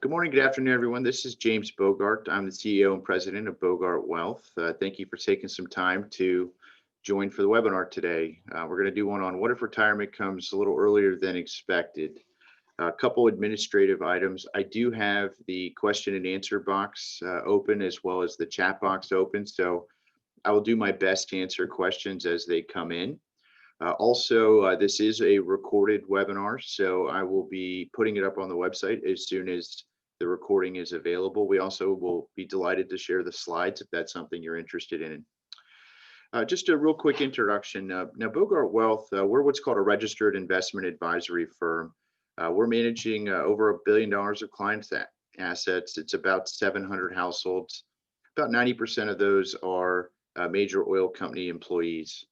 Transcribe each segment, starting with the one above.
Good morning, good afternoon, everyone. This is James Bogart. I'm the CEO and president of Bogart Wealth. Thank you for taking some time to join for the webinar today. We're going to do one on what if retirement comes a little earlier than expected. A couple administrative items. I do have the question and answer box open as well as the chat box open. So I will do my best to answer questions as they come in. This is a recorded webinar, so I will be putting it up on the website as soon as the recording is available. We also will be delighted to share the slides if that's something you're interested in. Just a real quick introduction. Now, Bogart Wealth, we're what's called a registered investment advisory firm. We're managing over $1 billion of clients' assets. It's about 700 households. About 90% of those are major oil company employees.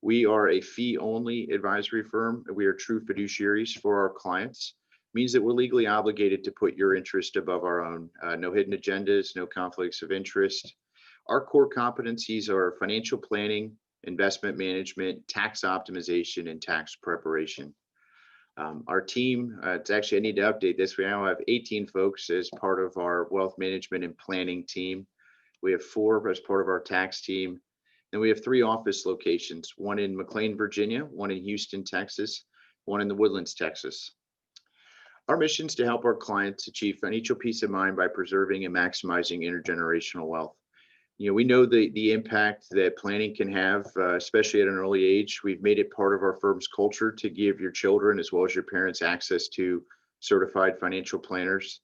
We are a fee-only advisory firm. We are true fiduciaries for our clients. Means that we're legally obligated to put your interest above our own. No hidden agendas, no conflicts of interest. Our core competencies are financial planning, investment management, tax optimization, and tax preparation. Our team, it's actually, I need to update this. We now have 18 folks as part of our wealth management and planning team. We have 4 as part of our tax team. And we have 3 office locations, one in McLean, Virginia, one in Houston, Texas, one in the Woodlands, Texas. Our mission is to help our clients achieve financial peace of mind by preserving and maximizing intergenerational wealth. We know the impact that planning can have, especially at an early age. We've made it part of our firm's culture to give your children as well as your parents access to certified financial planners.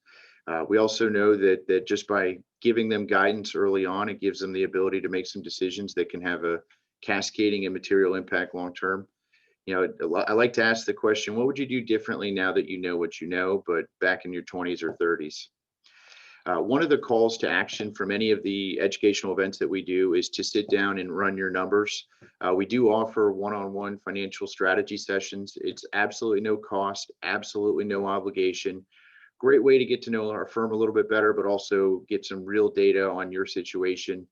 We also know that just by giving them guidance early on, it gives them the ability to make some decisions that can have a cascading and material impact long term. I like to ask the question, what would you do differently now that you know what you know, but back in your 20s or 30s? One of the calls to action from any of the educational events that we do is to sit down and run your numbers. We do offer one-on-one financial strategy sessions. It's absolutely no cost, absolutely no obligation. Great way to get to know our firm a little bit better, but also get some real data on your situation.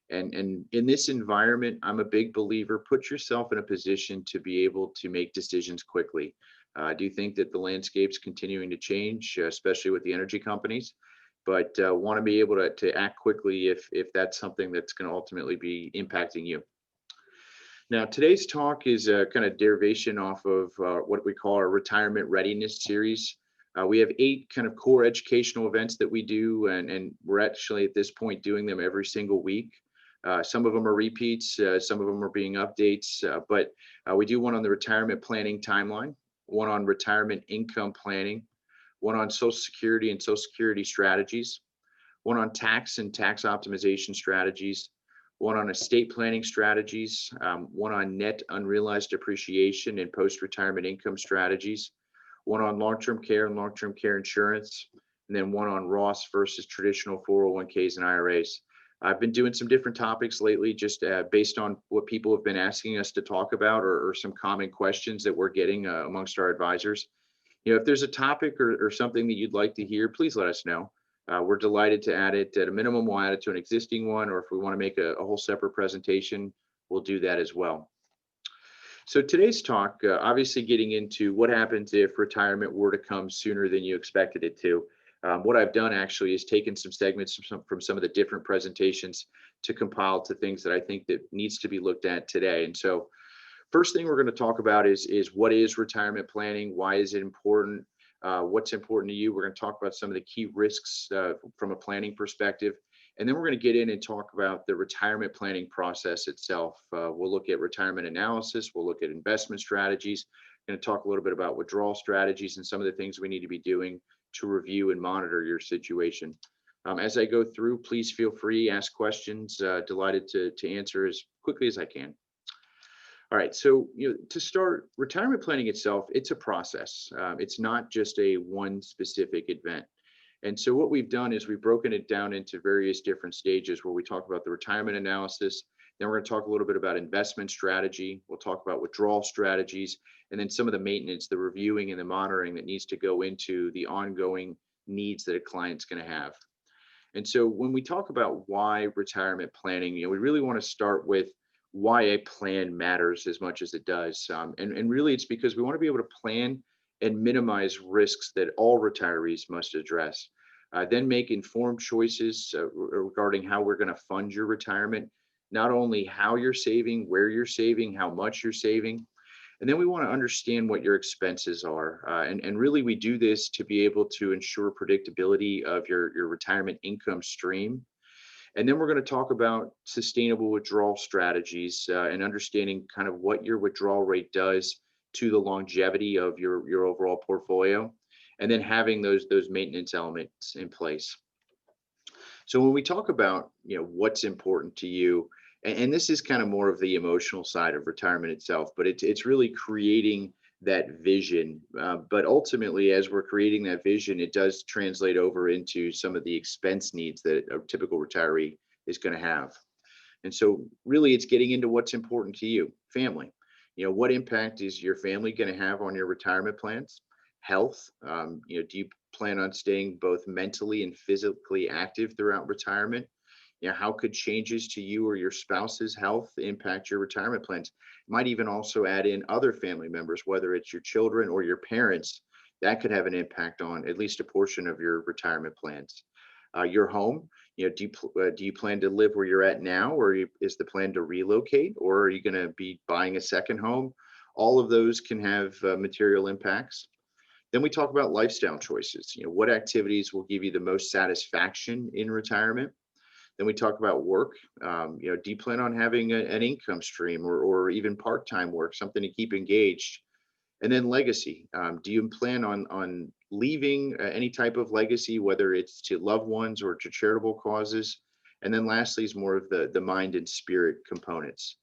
And in this environment, I'm a big believer, put yourself in a position to be able to make decisions quickly. I do think that the landscape's continuing to change, especially with the energy companies, but want to be able to act quickly if that's something that's going to ultimately be impacting you. Now, today's talk is a kind of derivation off of what we call our retirement readiness series. We have 8 kind of core educational events that we do, and we're actually at this point doing them every single week. Some of them are repeats, some of them are being updates, but we do one on the retirement planning timeline, one on retirement income planning, one on Social Security and Social Security strategies, one on tax and tax optimization strategies, one on estate planning strategies, one on net unrealized appreciation and post-retirement income strategies, one on long-term care and long-term care insurance, and then one on Roth versus traditional 401ks and IRAs. I've been doing some different topics lately, just based on what people have been asking us to talk about or some common questions that we're getting amongst our advisors. If there's a topic or something that you'd like to hear, please let us know. We're delighted to add it. At a minimum, we'll add it to an existing one, or if we want to make a whole separate presentation, we'll do that as well. So today's talk, obviously getting into what happens if retirement were to come sooner than you expected it to. What I've done actually is taken some segments from some of the different presentations to compile to things that I think that needs to be looked at today. And so first thing we're going to talk about is what is retirement planning? Why is it important? What's important to you? We're going to talk about some of the key risks from a planning perspective. And then we're going to get in and talk about the retirement planning process itself. We'll look at retirement analysis. We'll look at investment strategies. We're going to talk a little bit about withdrawal strategies and some of the things we need to be doing to review and monitor your situation. As I go through, please feel free, ask questions. Delighted to answer as quickly as I can. All right, so to start, retirement planning itself, it's a process. It's not just a one specific event. And so what we've done is we've broken it down into various different stages where we talk about the retirement analysis. Then we're going to talk a little bit about investment strategy. We'll talk about withdrawal strategies, and then some of the maintenance, the reviewing and the monitoring that needs to go into the ongoing needs that a client's going to have. And so when we talk about why retirement planning, we really want to start with why a plan matters as much as it does. And really it's because we want to be able to plan and minimize risks that all retirees must address. Then make informed choices regarding how we're going to fund your retirement, not only how you're saving, where you're saving, how much you're saving. And then we want to understand what your expenses are. And really, we do this to be able to ensure predictability of your retirement income stream. And then we're going to talk about sustainable withdrawal strategies and understanding kind of what your withdrawal rate does to the longevity of your overall portfolio, and then having those maintenance elements in place. So when we talk about what's important to you, and this is kind of more of the emotional side of retirement itself, but it's really creating that vision. But ultimately, as we're creating that vision, it does translate over into some of the expense needs that a typical retiree is going to have. And so really it's getting into what's important to you. Family, what impact is your family going to have on your retirement plans? Health, do you plan on staying both mentally and physically active throughout retirement? How could changes to you or your spouse's health impact your retirement plans? Might even also add in other family members, whether it's your children or your parents. That could have an impact on at least a portion of your retirement plans. Your home, do you plan to live where you're at now, or is the plan to relocate, or are you going to be buying a second home? All of those can have material impacts. Then we talk about lifestyle choices. What activities will give you the most satisfaction in retirement? Then we talk about work. Do you plan on having an income stream or even part-time work, something to keep engaged? And then legacy. Do you plan on leaving any type of legacy, whether it's to loved ones or to charitable causes? And then lastly is more of the mind and spirit components.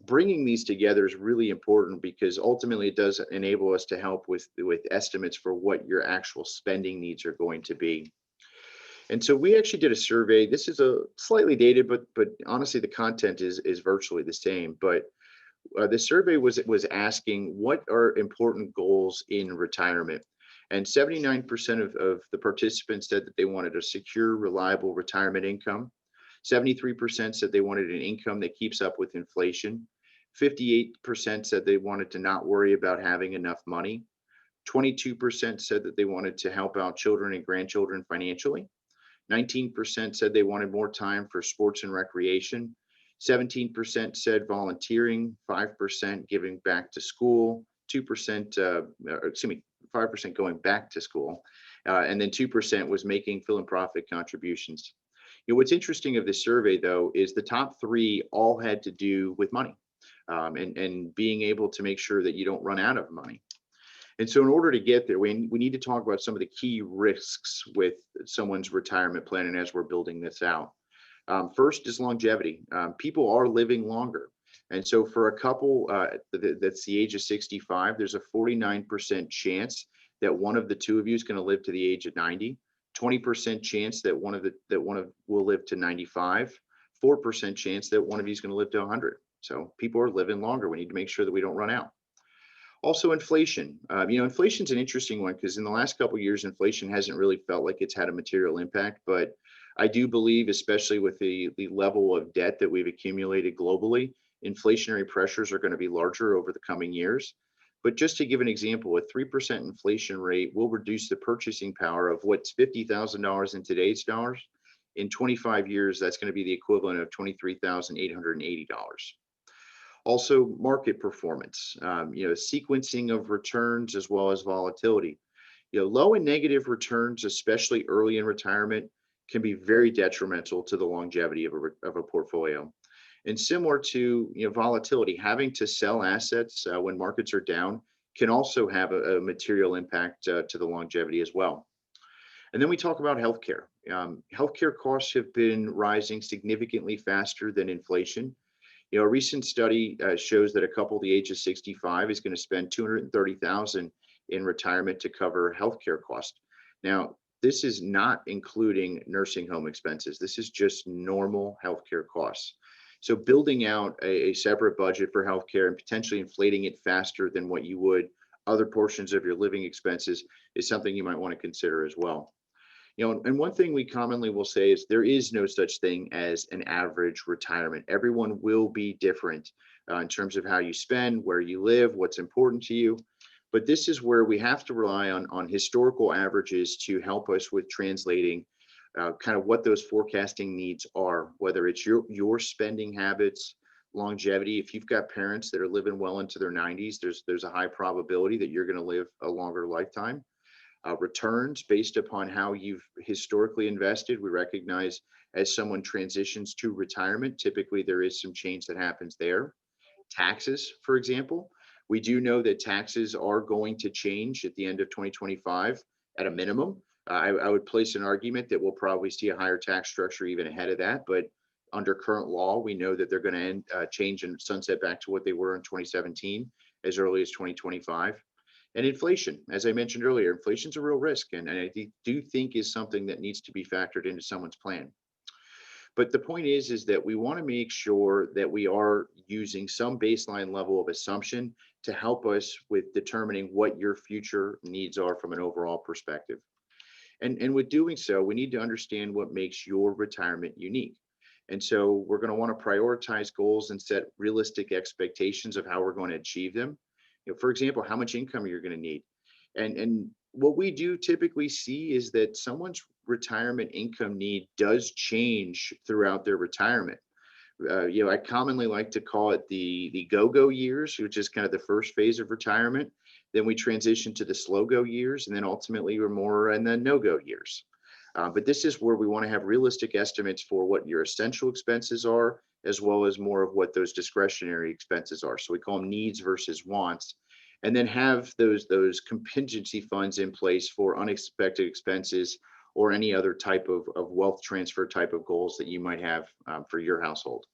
Bringing these together is really important because ultimately it does enable us to help with estimates for what your actual spending needs are going to be. And so we actually did a survey. This is a slightly dated, but honestly, the content is virtually the same. But the survey was asking what are important goals in retirement, and 79% of the participants said that they wanted a secure, reliable retirement income. 73% said they wanted an income that keeps up with inflation. 58% said they wanted to not worry about having enough money. 22% said that they wanted to help out children and grandchildren financially. 19% said they wanted more time for sports and recreation. 17% said volunteering, 5% giving back to school, 2%, 5% going back to school, and then 2% was making philanthropic contributions. What's interesting of this survey, though, is the top three all had to do with money and being able to make sure that you don't run out of money. And so in order to get there, we need to talk about some of the key risks with someone's retirement plan and as we're building this out. First is longevity. People are living longer. And so for a couple that's the age of 65, there's a 49% chance that one of the two of you is going to live to the age of 90, 20% chance that one of will live to 95, 4% chance that one of you is going to live to 100. So people are living longer. We need to make sure that we don't run out. Also, inflation. Inflation's an interesting one because in the last couple of years, inflation hasn't really felt like it's had a material impact. But I do believe, especially with the level of debt that we've accumulated globally, inflationary pressures are going to be larger over the coming years. But just to give an example, a 3% inflation rate will reduce the purchasing power of what's $50,000 in today's dollars. In 25 years, that's going to be the equivalent of $23,880. Also, market performance, sequencing of returns as well as volatility. Low and negative returns, especially early in retirement, can be very detrimental to the longevity of a portfolio. And similar to volatility, having to sell assets when markets are down can also have a material impact to the longevity as well. And then we talk about healthcare. Healthcare costs have been rising significantly faster than inflation. A recent study shows that a couple the age of 65 is going to spend $230,000 in retirement to cover healthcare costs. Now, this is not including nursing home expenses. This is just normal healthcare costs. So building out a separate budget for healthcare and potentially inflating it faster than what you would other portions of your living expenses is something you might want to consider as well. And one thing we commonly will say is there is no such thing as an average retirement. Everyone will be different in terms of how you spend, where you live, what's important to you. But this is where we have to rely on historical averages to help us with translating kind of what those forecasting needs are, whether it's your spending habits, longevity. If you've got parents that are living well into their 90s, there's a high probability that you're going to live a longer lifetime. Returns based upon how you've historically invested. We recognize as someone transitions to retirement, typically there is some change that happens there. Taxes, for example, we do know that taxes are going to change at the end of 2025 at a minimum. I would place an argument that we'll probably see a higher tax structure even ahead of that, but under current law, we know that they're going to change and sunset back to what they were in 2017 as early as 2025. And inflation, as I mentioned earlier, inflation is a real risk, and I do think is something that needs to be factored into someone's plan. But the point is that we want to make sure that we are using some baseline level of assumption to help us with determining what your future needs are from an overall perspective. And with doing so, we need to understand what makes your retirement unique. And so we're going to want to prioritize goals and set realistic expectations of how we're going to achieve them. For example, how much income you're going to need. And what we do typically see is that someone's retirement income need does change throughout their retirement. I commonly like to call it the go-go years, which is kind of the first phase of retirement. Then we transition to the slow-go years, and then ultimately we're more in the no-go years. But this is where we want to have realistic estimates for what your essential expenses are, as well as more of what those discretionary expenses are. So we call them needs versus wants, and then have those contingency funds in place for unexpected expenses or any other type of wealth transfer type of goals that you might have for your household.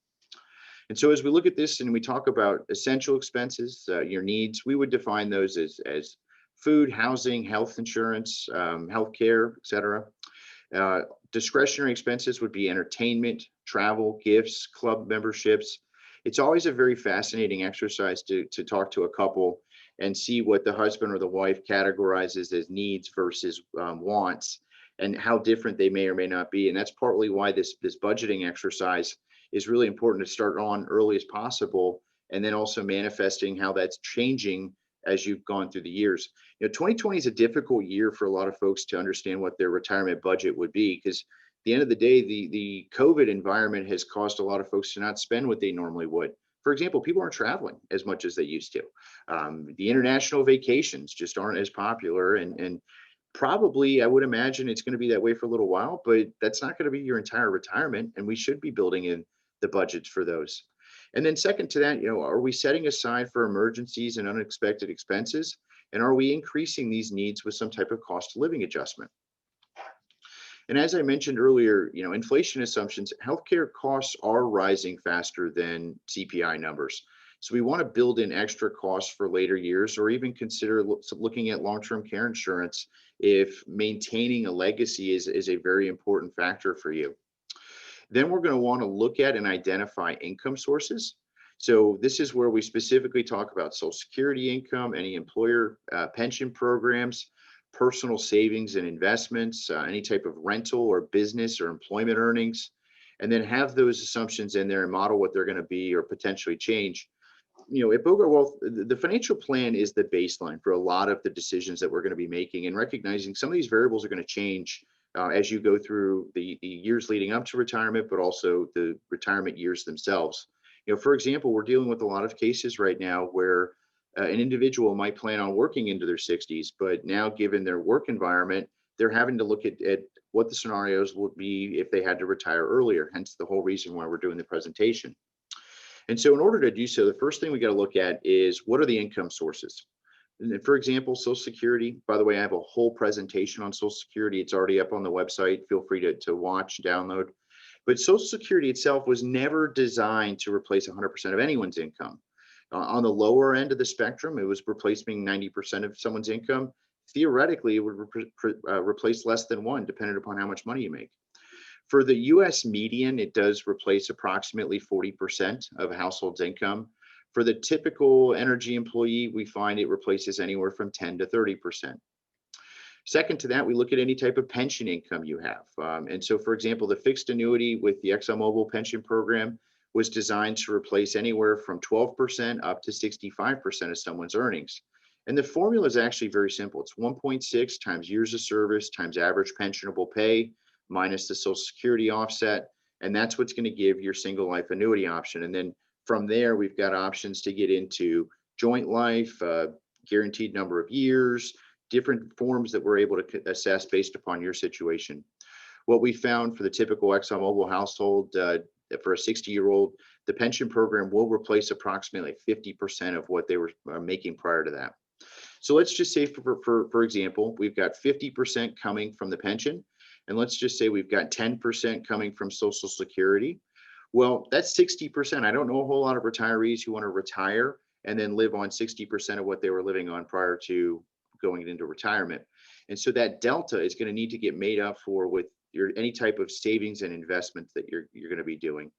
And so as we look at this and we talk about essential expenses, your needs, we would define those as food, housing, health insurance, healthcare, et cetera. Discretionary expenses would be entertainment, travel, gifts, club memberships. It's always a very fascinating exercise to talk to a couple and see what the husband or the wife categorizes as needs versus wants, and how different they may or may not be. And that's partly why this budgeting exercise is really important to start on early as possible, and then also manifesting how that's changing as you've gone through the years. 2020 is a difficult year for a lot of folks to understand what their retirement budget would be, because at the end of the day, the COVID environment has caused a lot of folks to not spend what they normally would. For example, people aren't traveling as much as they used to. The international vacations just aren't as popular, and probably I would imagine it's going to be that way for a little while, but that's not going to be your entire retirement, and we should be building in the budgets for those. And then second to that, are we setting aside for emergencies and unexpected expenses? And are we increasing these needs with some type of cost of living adjustment? And as I mentioned earlier, inflation assumptions, healthcare costs are rising faster than CPI numbers. So we want to build in extra costs for later years, or even consider looking at long-term care insurance if maintaining a legacy is a very important factor for you. Then we're going to want to look at and identify income sources. So this is where we specifically talk about Social Security income, any employer pension programs, personal savings and investments, any type of rental or business or employment earnings, and then have those assumptions in there and model what they're going to be or potentially change. At Bogart Wealth, the financial plan is the baseline for a lot of the decisions that we're going to be making, and recognizing some of these variables are going to change as you go through the years leading up to retirement, but also the retirement years themselves. For example, we're dealing with a lot of cases right now where an individual might plan on working into their 60s, but now given their work environment, they're having to look at what the scenarios would be if they had to retire earlier, hence the whole reason why we're doing the presentation. And so in order to do so, the first thing we got to look at is what are the income sources? And for example, Social Security, by the way, I have a whole presentation on Social Security. It's already up on the website. Feel free to watch, download. But Social Security itself was never designed to replace 100% of anyone's income. On the lower end of the spectrum, it was replacing 90% of someone's income. Theoretically, it would replace less than one, depending upon how much money you make. For the US median, it does replace approximately 40% of a household's income. For the typical energy employee, we find it replaces anywhere from 10 to 30%. Second to that, we look at any type of pension income you have. And so, for example, the fixed annuity with the ExxonMobil pension program was designed to replace anywhere from 12% up to 65% of someone's earnings. And the formula is actually very simple. It's 1.6 times years of service times average pensionable pay minus the Social Security offset. And that's what's going to give your single life annuity option. And then from there, we've got options to get into joint life, guaranteed number of years, different forms that we're able to assess based upon your situation. What we found for the typical ExxonMobil household, for a 60-year-old, the pension program will replace approximately 50% of what they were making prior to that. So let's just say, for example, we've got 50% coming from the pension, and let's just say we've got 10% coming from Social Security. Well, that's 60%. I don't know a whole lot of retirees who want to retire and then live on 60% of what they were living on prior to going into retirement. And so that delta is going to need to get made up for with any type of savings and investments that you're going to be doing.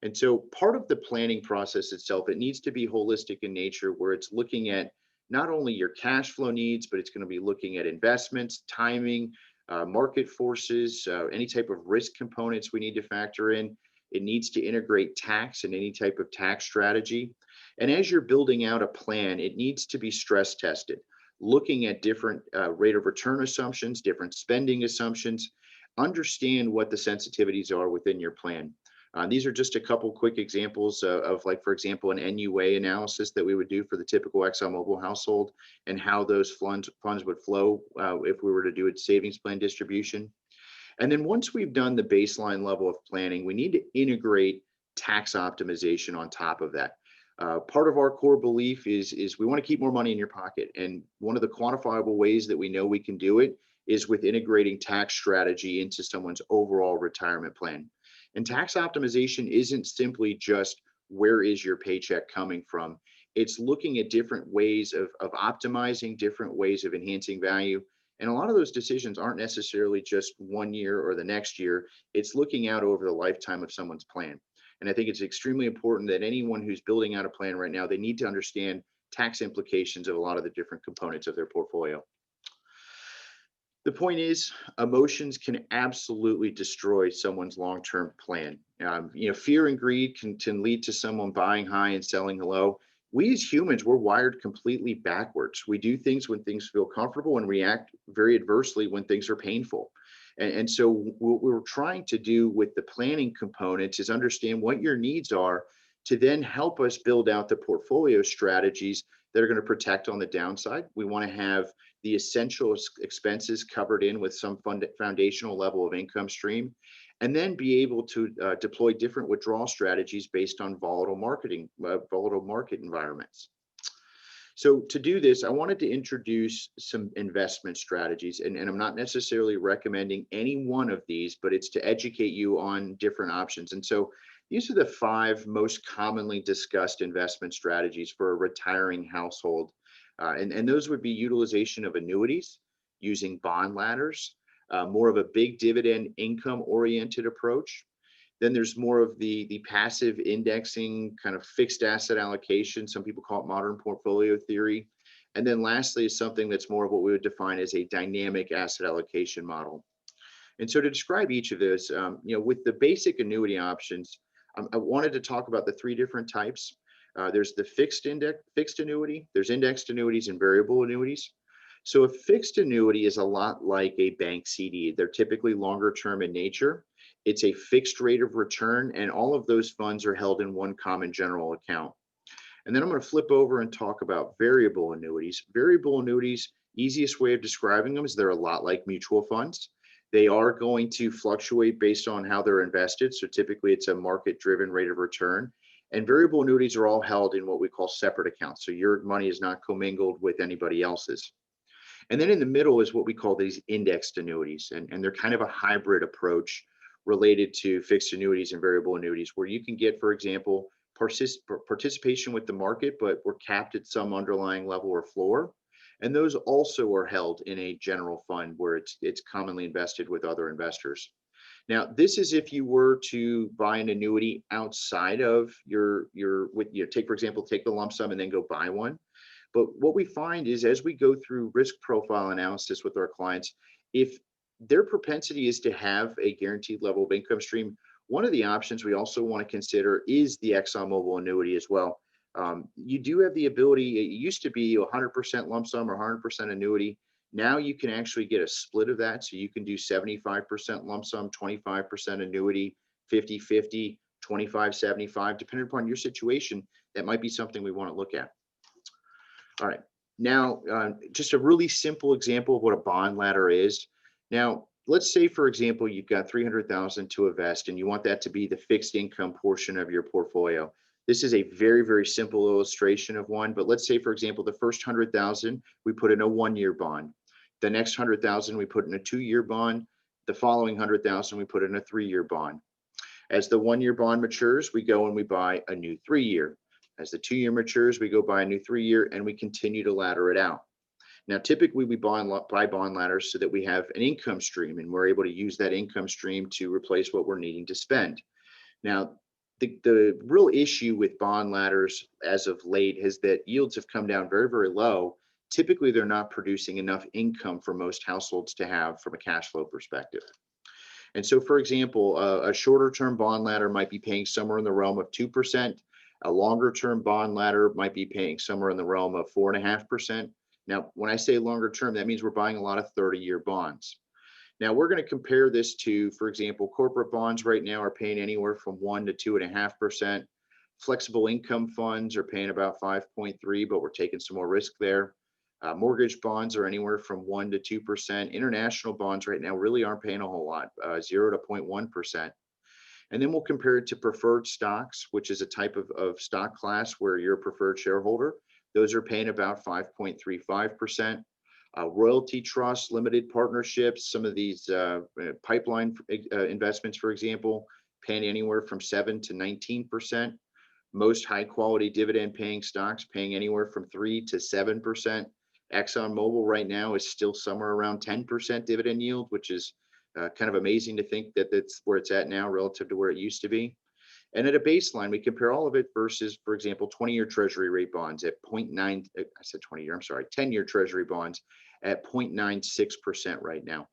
And so part of the planning process itself, it needs to be holistic in nature, where it's looking at not only your cash flow needs, but it's going to be looking at investments, timing, market forces, any type of risk components we need to factor in. It needs to integrate tax and any type of tax strategy. And as you're building out a plan, it needs to be stress tested, looking at different rate of return assumptions, different spending assumptions, understand what the sensitivities are within your plan. These are just a couple quick examples of, like, for example, an NUA analysis that we would do for the typical ExxonMobil household and how those funds would flow if we were to do a savings plan distribution. And then once we've done the baseline level of planning, we need to integrate tax optimization on top of that. Part of our core belief is we want to keep more money in your pocket. And one of the quantifiable ways that we know we can do it is with integrating tax strategy into someone's overall retirement plan. And tax optimization isn't simply just where is your paycheck coming from. It's looking at different ways of optimizing, different ways of enhancing value. And a lot of those decisions aren't necessarily just 1 year or the next year. It's looking out over the lifetime of someone's plan. And I think it's extremely important that anyone who's building out a plan right now, they need to understand tax implications of a lot of the different components of their portfolio. The point is, emotions can absolutely destroy someone's long-term plan. Fear and greed can lead to someone buying high and selling low. We as humans, we're wired completely backwards. We do things when things feel comfortable and react very adversely when things are painful. And so what we're trying to do with the planning components is understand what your needs are to then help us build out the portfolio strategies that are going to protect on the downside. We want to have the essential expenses covered in with some foundational level of income stream, and then be able to deploy different withdrawal strategies based on volatile market environments. So to do this, I wanted to introduce some investment strategies, and I'm not necessarily recommending any one of these, but it's to educate you on different options. And so these are the 5 most commonly discussed investment strategies for a retiring household. And those would be utilization of annuities, using bond ladders, more of a big dividend income oriented approach. Then there's more of the passive indexing, kind of fixed asset allocation. Some people call it modern portfolio theory. And then lastly is something that's more of what we would define as a dynamic asset allocation model. And so to describe each of those, with the basic annuity options, I wanted to talk about the 3 different types. There's the fixed annuity, there's indexed annuities, and variable annuities. So a fixed annuity is a lot like a bank CD. They're typically longer term in nature. It's a fixed rate of return, and all of those funds are held in one common general account. And then I'm going to flip over and talk about variable annuities. Variable annuities, easiest way of describing them is they're a lot like mutual funds. They are going to fluctuate based on how they're invested. So typically it's a market-driven rate of return. And variable annuities are all held in what we call separate accounts. So your money is not commingled with anybody else's. And then in the middle is what we call these indexed annuities. And they're kind of a hybrid approach related to fixed annuities and variable annuities, where you can get, for example, participation with the market, but we're capped at some underlying level or floor. And those also are held in a general fund where it's commonly invested with other investors. Now, this is if you were to buy an annuity outside of take, for example, take the lump sum and then go buy one. But what we find is, as we go through risk profile analysis with our clients, if their propensity is to have a guaranteed level of income stream, one of the options we also want to consider is the ExxonMobil annuity as well. You do have the ability, it used to be 100% lump sum or 100% annuity. Now you can actually get a split of that. So you can do 75% lump sum, 25% annuity, 50-50, 25-75, depending upon your situation. That might be something we want to look at. All right. Now, just a really simple example of what a bond ladder is. Now, let's say, for example, you've got 300,000 to invest and you want that to be the fixed income portion of your portfolio. This is a very, very simple illustration of one, but let's say, for example, the first 100,000 we put in a 1-year bond. The next 100,000 we put in a 2-year bond. The following 100,000 we put in a 3-year bond. As the 1-year bond matures, we go and we buy a new 3-year. As the 2-year matures, we go buy a new 3-year, and we continue to ladder it out. Now, typically we buy bond ladders so that we have an income stream, and we're able to use that income stream to replace what we're needing to spend. Now, the real issue with bond ladders as of late is that yields have come down very, very low. Typically, they're not producing enough income for most households to have from a cash flow perspective. And so, for example, a shorter term bond ladder might be paying somewhere in the realm of 2%. A longer term bond ladder might be paying somewhere in the realm of 4.5%. Now, when I say longer term, that means we're buying a lot of 30-year bonds. Now, we're going to compare this to, for example, corporate bonds right now are paying anywhere from 1 to 2.5%. Flexible income funds are paying about 5.3%, but we're taking some more risk there. Mortgage bonds are anywhere from 1 to 2%. International bonds right now really aren't paying a whole lot, 0 to 0.1%. And then we'll compare it to preferred stocks, which is a type of stock class where you're a preferred shareholder. Those are paying about 5.35%. Royalty trusts, limited partnerships, some of these pipeline investments, for example, paying anywhere from 7 to 19%. Most high quality dividend paying stocks paying anywhere from 3 to 7%. ExxonMobil right now is still somewhere around 10% dividend yield, which is kind of amazing to think that that's where it's at now relative to where it used to be. And at a baseline, we compare all of it versus, for example, 20-year treasury rate bonds at 0.9, I said 20-year, I'm sorry, 10-year treasury bonds at 0.96% right now.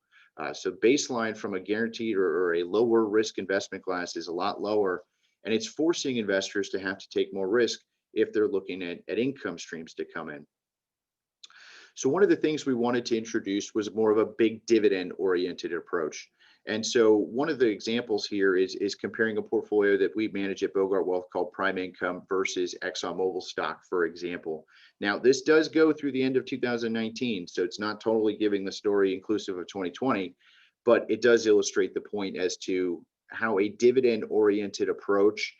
So baseline from a guaranteed or a lower risk investment class is a lot lower, and it's forcing investors to have to take more risk if they're looking at income streams to come in. So one of the things we wanted to introduce was more of a big dividend oriented approach. And so one of the examples here is comparing a portfolio that we manage at Bogart Wealth called Prime Income versus ExxonMobil stock, for example. Now, this does go through the end of 2019, so it's not totally giving the story inclusive of 2020, but it does illustrate the point as to how a dividend-oriented approach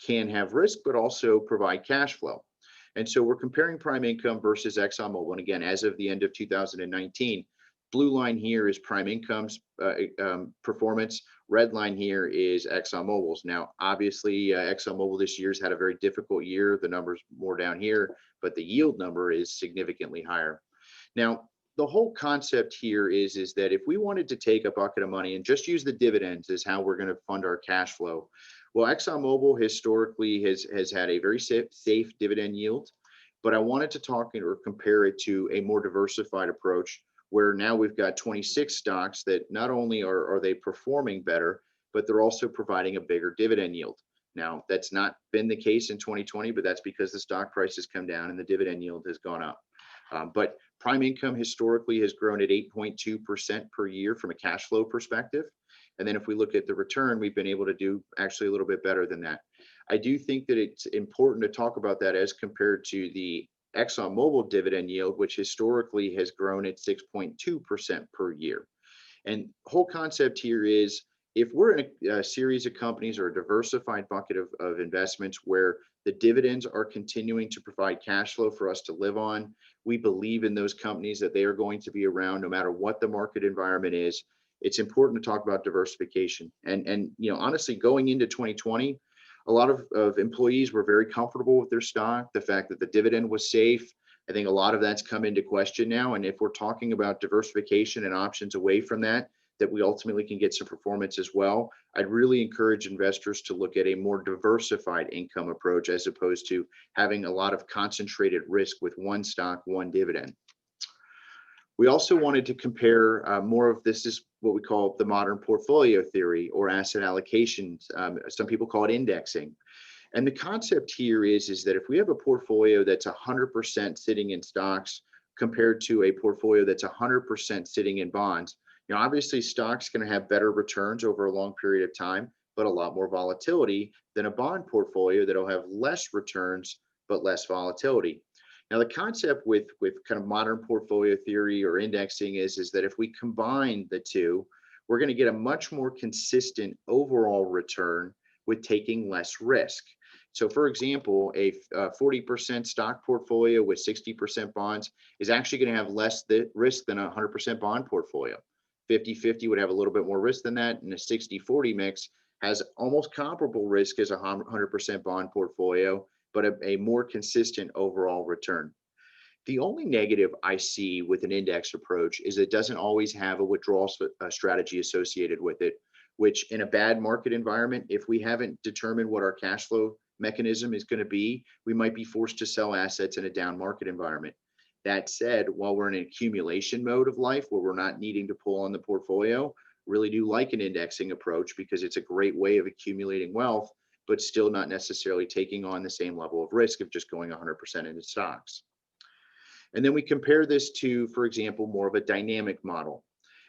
can have risk, but also provide cash flow. And so we're comparing Prime Income versus ExxonMobil. And again, as of the end of 2019, blue line here is Prime Income's performance. Red line here is ExxonMobil's. Now, obviously, ExxonMobil this year's had a very difficult year. The number's more down here, but the yield number is significantly higher. Now, the whole concept here is that if we wanted to take a bucket of money and just use the dividends as how we're going to fund our cash flow, well, ExxonMobil historically has had a very safe dividend yield, but I wanted to talk or compare it to a more diversified approach where now we've got 26 stocks that not only are they performing better, but they're also providing a bigger dividend yield. Now, that's not been the case in 2020, but that's because the stock price has come down and the dividend yield has gone up. But Prime Income historically has grown at 8.2% per year from a cash flow perspective. And then if we look at the return, we've been able to do actually a little bit better than that. I do think that it's important to talk about that as compared to the ExxonMobil dividend yield, which historically has grown at 6.2% per year. And the whole concept here is if we're in a series of companies or a diversified bucket of investments where the dividends are continuing to provide cash flow for us to live on, we believe in those companies that they are going to be around no matter what the market environment is. It's important to talk about diversification. And honestly, going into 2020, a lot of employees were very comfortable with their stock, the fact that the dividend was safe. I think a lot of that's come into question now. And if we're talking about diversification and options away from that we ultimately can get some performance as well, I'd really encourage investors to look at a more diversified income approach as opposed to having a lot of concentrated risk with one stock, one dividend. We also wanted to compare more of this is what we call the modern portfolio theory or asset allocations. Some people call it indexing. And the concept here is that if we have a portfolio that's 100% sitting in stocks compared to a portfolio that's 100% sitting in bonds, obviously stocks going to have better returns over a long period of time, but a lot more volatility than a bond portfolio that'll have less returns but less volatility. Now, the concept with kind of modern portfolio theory or indexing is that if we combine the two, we're going to get a much more consistent overall return with taking less risk. So for example, a 40% stock portfolio with 60% bonds is actually going to have less risk than a 100% bond portfolio. 50-50 would have a little bit more risk than that, and a 60-40 mix has almost comparable risk as a 100% bond portfolio, but a more consistent overall return. The only negative I see with an index approach is it doesn't always have a withdrawal strategy associated with it, which in a bad market environment, if we haven't determined what our cash flow mechanism is going to be, we might be forced to sell assets in a down market environment. That said, while we're in an accumulation mode of life where we're not needing to pull on the portfolio, really do like an indexing approach because it's a great way of accumulating wealth, but still not necessarily taking on the same level of risk of just going 100% into stocks. And then we compare this to, for example, more of a dynamic model.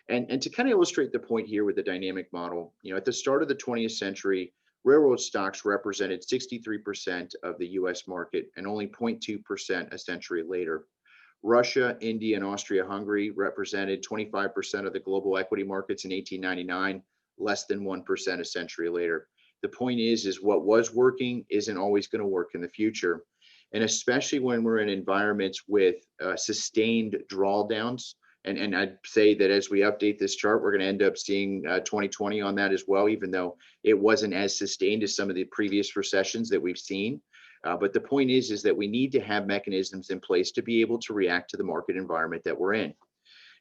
And to kind of illustrate the point here with the dynamic model, at the start of the 20th century, railroad stocks represented 63% of the US market and only 0.2% a century later. Russia, India, and Austria-Hungary represented 25% of the global equity markets in 1899, less than 1% a century later. The point is what was working isn't always going to work in the future. And especially when we're in environments with sustained drawdowns. And I'd say that as we update this chart, we're going to end up seeing 2020 on that as well, even though it wasn't as sustained as some of the previous recessions that we've seen. But the point is that we need to have mechanisms in place to be able to react to the market environment that we're in.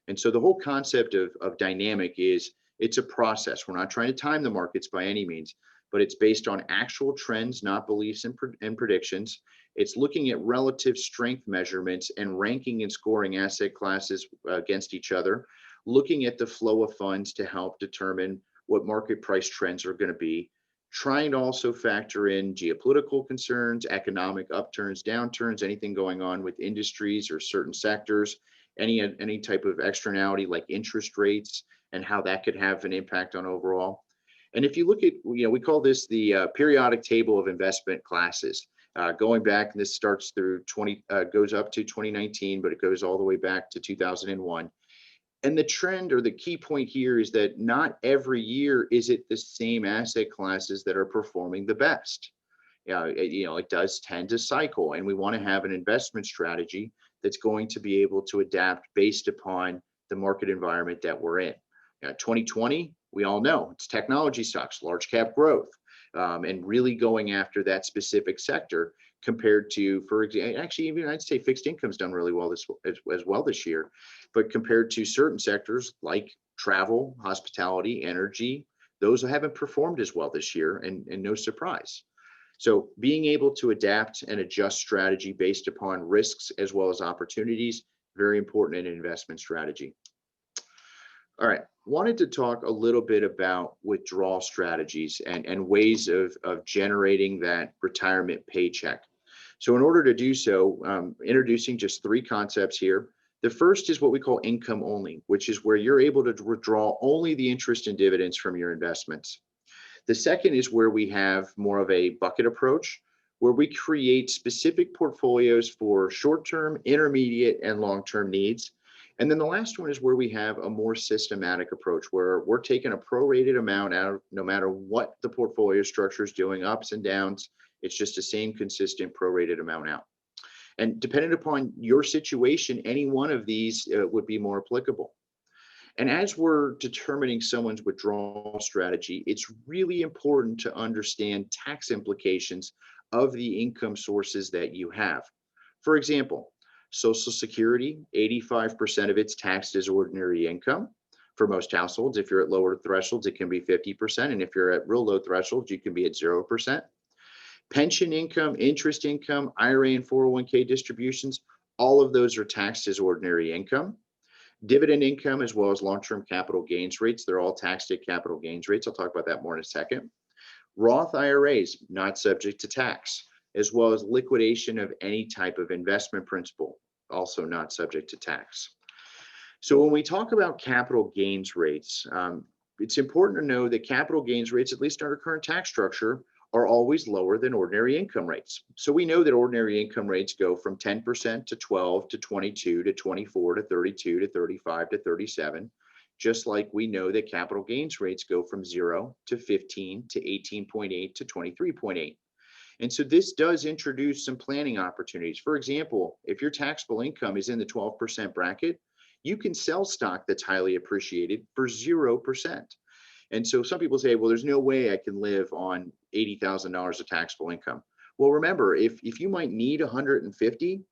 And so the whole concept of dynamic is it's a process. We're not trying to time the markets by any means, but it's based on actual trends, not beliefs and predictions. It's looking at relative strength measurements and ranking and scoring asset classes against each other, looking at the flow of funds to help determine what market price trends are going to be, trying to also factor in geopolitical concerns, economic upturns, downturns, anything going on with industries or certain sectors, any type of externality like interest rates and how that could have an impact on overall. And if you look at, we call this the periodic table of investment classes. Going back, and this starts through goes up to 2019, but it goes all the way back to 2001. And the trend or the key point here is that not every year is it the same asset classes that are performing the best. It does tend to cycle, and we want to have an investment strategy that's going to be able to adapt based upon the market environment that we're in. 2020, we all know it's technology stocks, large cap growth. And really going after that specific sector compared to, for example, actually, even I'd say fixed income's done really well as well this year, but compared to certain sectors like travel, hospitality, energy, those haven't performed as well this year, and no surprise. So being able to adapt and adjust strategy based upon risks as well as opportunities, very important in an investment strategy. All right, wanted to talk a little bit about withdrawal strategies and ways of generating that retirement paycheck. So in order to do so, introducing just 3 concepts here. The first is what we call income only, which is where you're able to withdraw only the interest and dividends from your investments. The second is where we have more of a bucket approach, where we create specific portfolios for short-term, intermediate, and long-term needs. And then the last one is where we have a more systematic approach where we're taking a prorated amount out no matter what the portfolio structure is doing, ups and downs. It's just the same consistent prorated amount out. And depending upon your situation, any one of these would be more applicable. And as we're determining someone's withdrawal strategy, it's really important to understand tax implications of the income sources that you have. For example, Social Security, 85% of it's taxed as ordinary income. For most households, if you're at lower thresholds, it can be 50%. And if you're at real low thresholds, you can be at 0%. Pension income, interest income, IRA and 401k distributions, all of those are taxed as ordinary income. Dividend income, as well as long-term capital gains rates, they're all taxed at capital gains rates. I'll talk about that more in a second. Roth IRAs, not subject to tax, as well as liquidation of any type of investment principal, also not subject to tax. So when we talk about capital gains rates, it's important to know that capital gains rates, at least under current tax structure, are always lower than ordinary income rates. So we know that ordinary income rates go from 10% to 12 to 22 to 24 to 32 to 35 to 37, just like we know that capital gains rates go from 0 to 15 to 18.8 to 23.8. And so this does introduce some planning opportunities. For example, if your taxable income is in the 12% bracket, you can sell stock that's highly appreciated for 0%. And so some people say, well, there's no way I can live on $80,000 of taxable income. Well, remember, if you might need 150,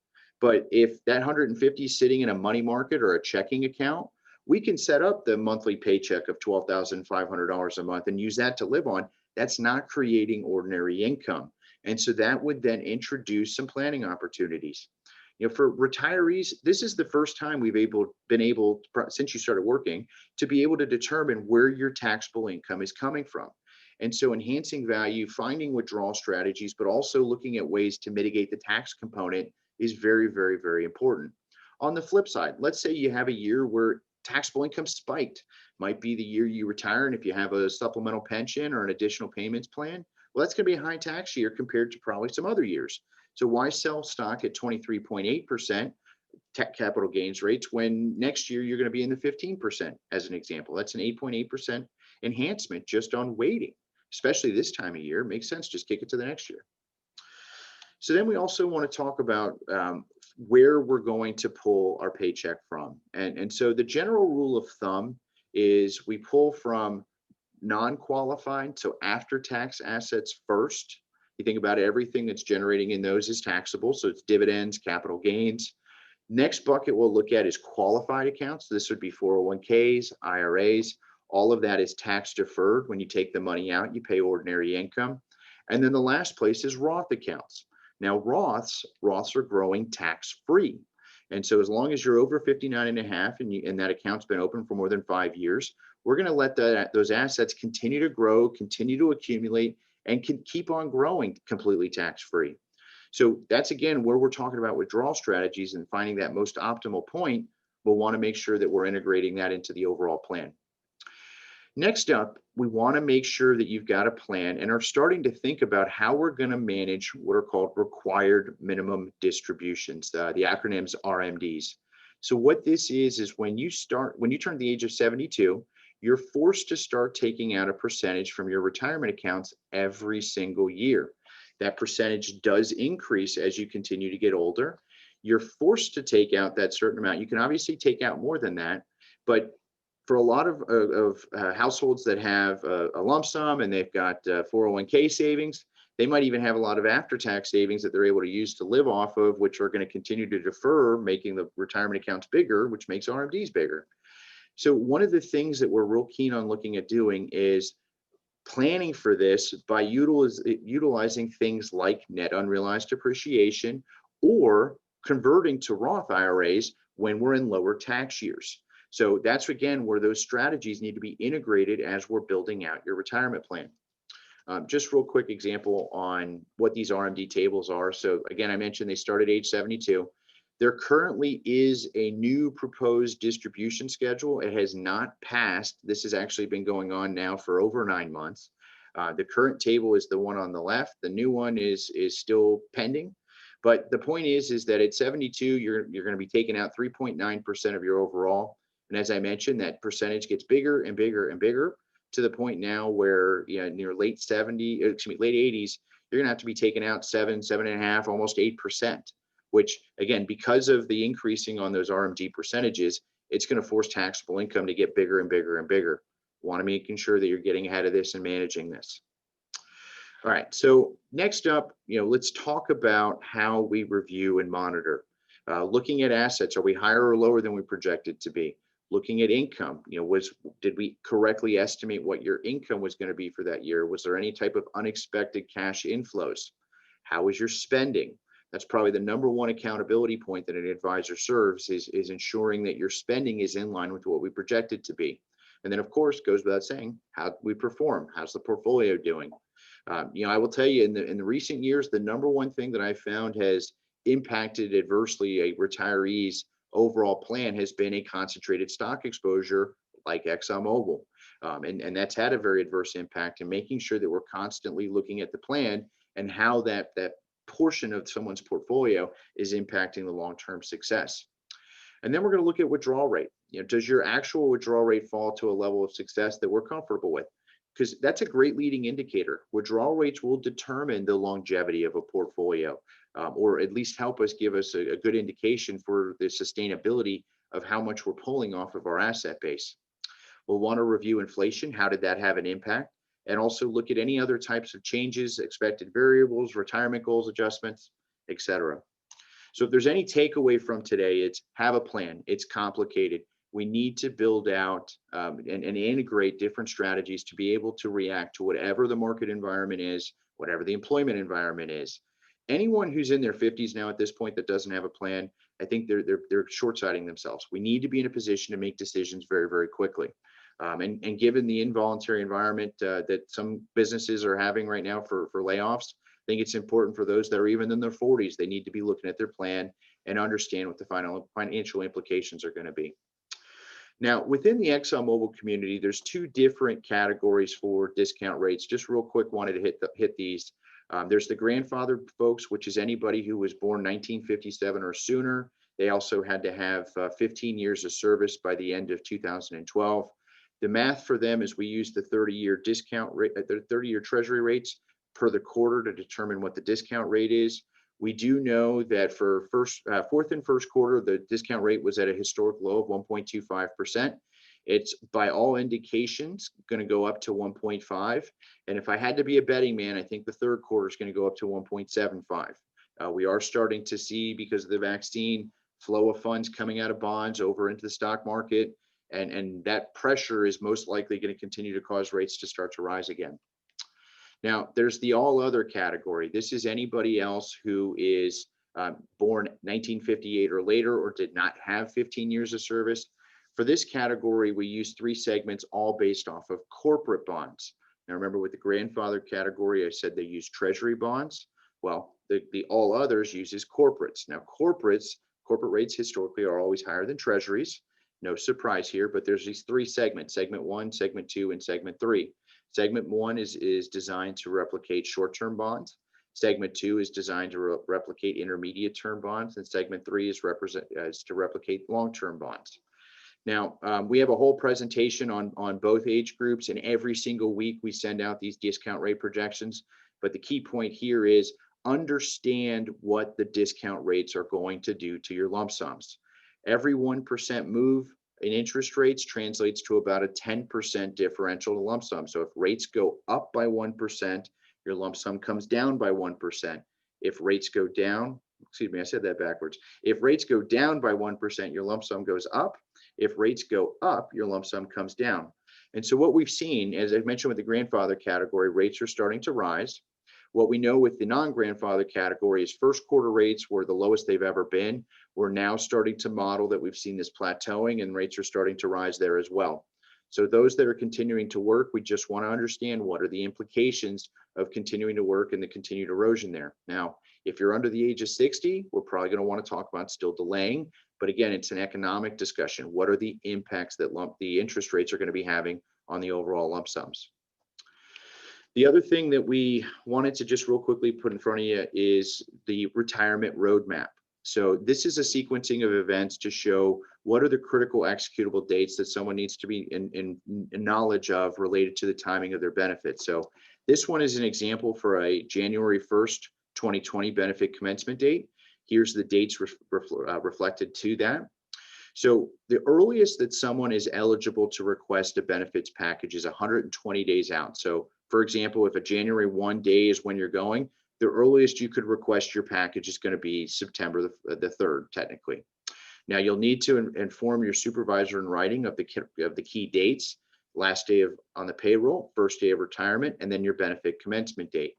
but if that 150 is sitting in a money market or a checking account, we can set up the monthly paycheck of $12,500 a month and use that to live on. That's not creating ordinary income. And so that would then introduce some planning opportunities. For retirees, this is the first time we've been able, since you started working, to be able to determine where your taxable income is coming from. And so enhancing value, finding withdrawal strategies, but also looking at ways to mitigate the tax component is very, very, very important. On the flip side, let's say you have a year where taxable income spiked. Might be the year you retire, and if you have a supplemental pension or an additional payments plan, well, that's going to be a high tax year compared to probably some other years. So why sell stock at 23.8% capital gains rates when next year you're going to be in the 15%, as an example? That's an 8.8% enhancement just on waiting, especially this time of year. It makes sense. Just kick it to the next year. So then we also want to talk about where we're going to pull our paycheck from. And so the general rule of thumb is we pull from non-qualified, so after-tax assets first. You think about it, everything that's generating in those is taxable. So it's dividends, capital gains. Next bucket we'll look at is qualified accounts. This would be 401ks, IRAs. All of that is tax deferred. When you take the money out, you pay ordinary income. And then the last place is Roth accounts. Now, Roths are growing tax-free. And so as long as you're over 59 and a half and that account's been open for more than 5 years, we're going to let those assets continue to grow, continue to accumulate, and can keep on growing completely tax-free. So that's, again, where we're talking about withdrawal strategies and finding that most optimal point. We'll want to make sure that we're integrating that into the overall plan. Next up, we want to make sure that you've got a plan and are starting to think about how we're going to manage what are called required minimum distributions, the acronyms RMDs. So what this is when you turn the age of 72, you're forced to start taking out a percentage from your retirement accounts every single year. That percentage does increase as you continue to get older. You're forced to take out that certain amount. You can obviously take out more than that, but for a lot of households that have a lump sum and they've got 401k savings, they might even have a lot of after-tax savings that they're able to use to live off of, which are going to continue to defer, making the retirement accounts bigger, which makes RMDs bigger. So one of the things that we're real keen on looking at doing is planning for this by utilizing things like net unrealized appreciation or converting to Roth IRAs when we're in lower tax years. So that's, again, where those strategies need to be integrated as we're building out your retirement plan. Just real quick example on what these RMD tables are. So again, I mentioned they start at age 72. There currently is a new proposed distribution schedule. It has not passed. This has actually been going on now for over 9 months. The current table is the one on the left. The new one is still pending. But the point is that at 72, you're going to be taking out 3.9% of your overall. And as I mentioned, that percentage gets bigger and bigger and bigger to the point now where near late 80s, you're going to have to be taking out 7.5, almost 8%, which, again, because of the increasing on those RMD percentages, it's going to force taxable income to get bigger and bigger and bigger. Want to making sure that you're getting ahead of this and managing this. All right, so next up, let's talk about how we review and monitor. Looking at assets, are we higher or lower than we projected to be? Looking at income, did we correctly estimate what your income was going to be for that year? Was there any type of unexpected cash inflows? How was your spending? That's probably the number one accountability point that an advisor serves is ensuring that your spending is in line with what we projected to be. And then, of course, goes without saying, how we perform. How's the portfolio doing? I will tell you, in the recent years, the number one thing that I found has impacted adversely a retiree's overall plan has been a concentrated stock exposure like ExxonMobil. And that's had a very adverse impact in making sure that we're constantly looking at the plan and how that portion of someone's portfolio is impacting the long-term success. And then we're going to look at withdrawal rate. Does your actual withdrawal rate fall to a level of success that we're comfortable with? Because that's a great leading indicator. Withdrawal rates will determine the longevity of a portfolio, or at least help us give us a good indication for the sustainability of how much we're pulling off of our asset base. We'll want to review inflation. How did that have an impact? And also look at any other types of changes, expected variables, retirement goals, adjustments, etc. So if there's any takeaway from today, it's have a plan. It's complicated. We need to build out and integrate different strategies to be able to react to whatever the market environment is, whatever the employment environment is. Anyone who's in their 50s now at this point that doesn't have a plan, I think they're short-sighting themselves. We need to be in a position to make decisions very, very quickly. And given the involuntary environment that some businesses are having right now for layoffs, I think it's important for those that are even in their 40s, they need to be looking at their plan and understand what the final financial implications are going to be. Now, within the ExxonMobil community, there's two different categories for discount rates. Just real quick, wanted to hit these. There's the grandfather folks, which is anybody who was born 1957 or sooner. They also had to have 15 years of service by the end of 2012. The math for them is we use the 30-year discount rate, the 30-year treasury rates per the quarter to determine what the discount rate is. We do know that for fourth and first quarter, the discount rate was at a historic low of 1.25%. It's by all indications going to go up to 1.5. And if I had to be a betting man, I think the third quarter is going to go up to 1.75. We are starting to see, because of the vaccine, flow of funds coming out of bonds over into the stock market. And that pressure is most likely going to continue to cause rates to start to rise again. Now, there's the all other category. This is anybody else who is born 1958 or later or did not have 15 years of service. For this category, we use three segments, all based off of corporate bonds. Now, remember with the grandfather category, I said they use treasury bonds. Well, the all others uses corporates. Now, corporate rates historically are always higher than treasuries. No surprise here, but there's these three segments: segment 1, segment 2, and segment 3. Segment 1 is designed to replicate short-term bonds. Segment 2 is designed to replicate intermediate-term bonds, and segment 3 is to replicate long-term bonds. Now, we have a whole presentation on both age groups, and every single week we send out these discount rate projections. But the key point here is understand what the discount rates are going to do to your lump sums. Every 1% move in interest rates translates to about a 10% differential to lump sum. So if rates go up by 1%, your lump sum comes down by 1%. If rates go down, excuse me, I said that backwards. If rates go down by 1%, your lump sum goes up. If rates go up, your lump sum comes down. And so what we've seen, as I mentioned with the grandfather category, rates are starting to rise. What we know with the non-grandfather category is first quarter rates were the lowest they've ever been. We're now starting to model that we've seen this plateauing, and rates are starting to rise there as well. So those that are continuing to work, we just want to understand what are the implications of continuing to work and the continued erosion there. Now, if you're under the age of 60, we're probably going to want to talk about still delaying. But again, it's an economic discussion. What are the impacts that the interest rates are going to be having on the overall lump sums? The other thing that we wanted to just real quickly put in front of you is the retirement roadmap. So this is a sequencing of events to show what are the critical executable dates that someone needs to be in knowledge of related to the timing of their benefits. So this one is an example for a January 1st, 2020 benefit commencement date. Here's the dates reflected to that. So the earliest that someone is eligible to request a benefits package is 120 days out. So for example, if a January 1 day is when you're going, the earliest you could request your package is going to be September the 3rd, technically. Now you'll need to inform your supervisor in writing of the key dates: last day on the payroll, first day of retirement, and then your benefit commencement date.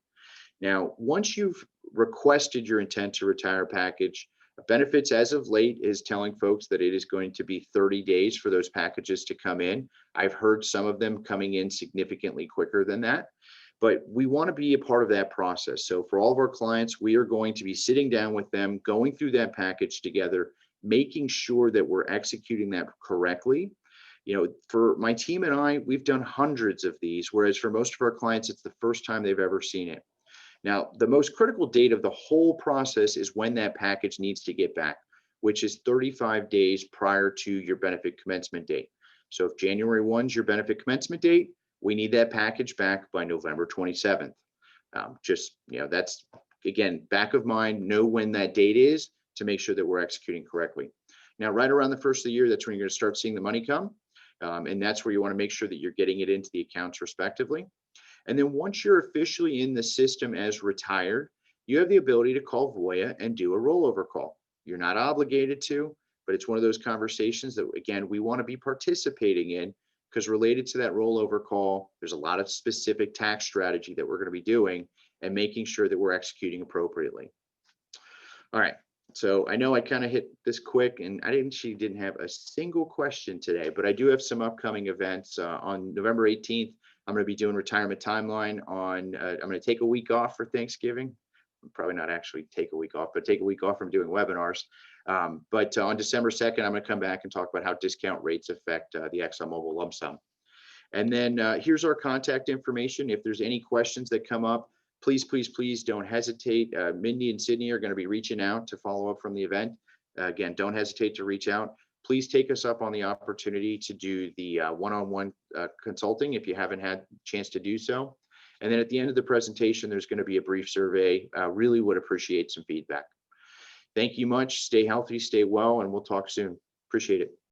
Now, once you've requested your intent to retire package, Benefits as of late is telling folks that it is going to be 30 days for those packages to come in. I've heard some of them coming in significantly quicker than that, but we want to be a part of that process. So for all of our clients, we are going to be sitting down with them, going through that package together, making sure that we're executing that correctly. For my team and I, we've done hundreds of these, whereas for most of our clients, it's the first time they've ever seen it. Now, the most critical date of the whole process is when that package needs to get back, which is 35 days prior to your benefit commencement date. So if January 1 is your benefit commencement date, we need that package back by November 27th. That's, again, back of mind, know when that date is to make sure that we're executing correctly. Now, right around the first of the year, that's when you're going to start seeing the money come. And that's where you want to make sure that you're getting it into the accounts respectively. And then once you're officially in the system as retired, you have the ability to call Voya and do a rollover call. You're not obligated to, but it's one of those conversations that, again, we want to be participating in, because related to that rollover call, there's a lot of specific tax strategy that we're going to be doing and making sure that we're executing appropriately. All right. So I know I kind of hit this quick, and I didn't have a single question today, but I do have some upcoming events. On November 18th, I'm going to be doing retirement timeline on, I'm going to take a week off for Thanksgiving. Probably not actually take a week off, but take a week off from doing webinars. But on December 2nd, I'm going to come back and talk about how discount rates affect the ExxonMobil lump sum. And then here's our contact information. If there's any questions that come up, please don't hesitate. Mindy and Sydney are going to be reaching out to follow up from the event. Again, don't hesitate to reach out. Please take us up on the opportunity to do the one-on-one consulting if you haven't had a chance to do so. And then at the end of the presentation, there's going to be a brief survey. Really would appreciate some feedback. Thank you much. Stay healthy, stay well, and we'll talk soon. Appreciate it.